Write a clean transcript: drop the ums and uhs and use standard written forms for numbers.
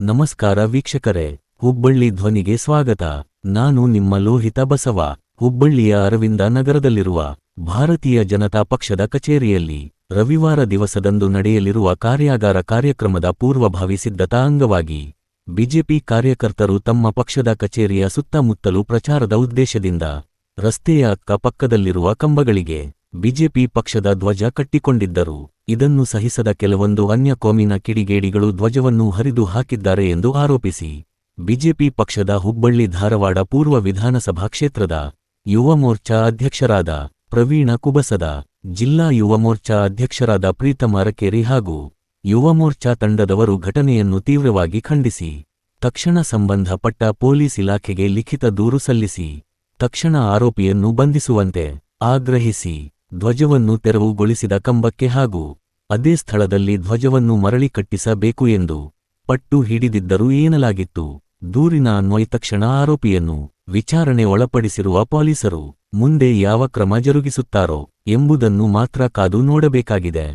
ನಮಸ್ಕಾರ ವೀಕ್ಷಕರೇ, ಹುಬ್ಬಳ್ಳಿ ಧ್ವನಿಗೆ ಸ್ವಾಗತ. ನಾನು ನಿಮ್ಮ ಲೋಹಿತ ಬಸವ. ಹುಬ್ಬಳ್ಳಿಯ ಅರವಿಂದ ನಗರದಲ್ಲಿರುವ ಭಾರತೀಯ ಜನತಾ ಪಕ್ಷದ ಕಚೇರಿಯಲ್ಲಿ ರವಿವಾರ ದಿವಸದಂದು ನಡೆಯಲಿರುವ ಕಾರ್ಯಾಗಾರ ಕಾರ್ಯಕ್ರಮದ ಪೂರ್ವಭಾವಿ ಸಿದ್ಧತಾ ಅಂಗವಾಗಿ ಬಿಜೆಪಿ ಕಾರ್ಯಕರ್ತರು ತಮ್ಮ ಪಕ್ಷದ ಕಚೇರಿಯ ಸುತ್ತಮುತ್ತಲೂ ಪ್ರಚಾರದ ಉದ್ದೇಶದಿಂದ ರಸ್ತೆಯ ಅಕ್ಕಪಕ್ಕದಲ್ಲಿರುವ ಕಂಬಗಳಿಗೆ ಬಿಜೆಪಿ ಪಕ್ಷದ ಧ್ವಜ ಕಟ್ಟಿಕೊಂಡಿದ್ದರು. ಇದನ್ನು ಸಹಿಸದ ಕೆಲವೊಂದು ಅನ್ಯ ಕೋಮಿನ ಕಿಡಿಗೇಡಿಗಳು ಧ್ವಜವನ್ನು ಹರಿದು ಹಾಕಿದ್ದಾರೆ ಎಂದು ಆರೋಪಿಸಿ ಬಿಜೆಪಿ ಪಕ್ಷದ ಹುಬ್ಬಳ್ಳಿ ಧಾರವಾಡ ಪೂರ್ವ ವಿಧಾನಸಭಾ ಕ್ಷೇತ್ರದ ಯುವ ಮೋರ್ಚಾ ಅಧ್ಯಕ್ಷರಾದ ಪ್ರವೀಣ ಕುಬಸದ, ಜಿಲ್ಲಾ ಯುವ ಮೋರ್ಚಾ ಅಧ್ಯಕ್ಷರಾದ ಪ್ರೀತಮ ಅರಕೇರಿ ಹಾಗೂ ಯುವ ಮೋರ್ಚಾ ತಂಡದವರು ಘಟನೆಯನ್ನು ತೀವ್ರವಾಗಿ ಖಂಡಿಸಿ ತಕ್ಷಣ ಸಂಬಂಧಪಟ್ಟ ಪೊಲೀಸ್ ಇಲಾಖೆಗೆ ಲಿಖಿತ ದೂರು ಸಲ್ಲಿಸಿ ತಕ್ಷಣ ಆರೋಪಿಯನ್ನು ಬಂಧಿಸುವಂತೆ ಆಗ್ರಹಿಸಿ ಧ್ವಜವನ್ನು ತೆರವುಗೊಳಿಸಿದ ಕಂಬಕ್ಕೆ ಹಾಗೂ ಅದೇ ಸ್ಥಳದಲ್ಲಿ ಧ್ವಜವನ್ನು ಮರಳಿ ಕಟ್ಟಿಸಬೇಕು ಎಂದು ಪಟ್ಟು ಹಿಡಿದಿದ್ದರು ಎನ್ನಲಾಗಿತ್ತು. ದೂರಿನ ಅನ್ವಯ ತಕ್ಷಣ ಆರೋಪಿಯನ್ನು ವಿಚಾರಣೆ ಒಳಪಡಿಸಿರುವ ಪೊಲೀಸರು ಮುಂದೆ ಯಾವ ಕ್ರಮ ಜರುಗಿಸುತ್ತಾರೋ ಎಂಬುದನ್ನು ಮಾತ್ರ ಕಾದು ನೋಡಬೇಕಾಗಿದೆ.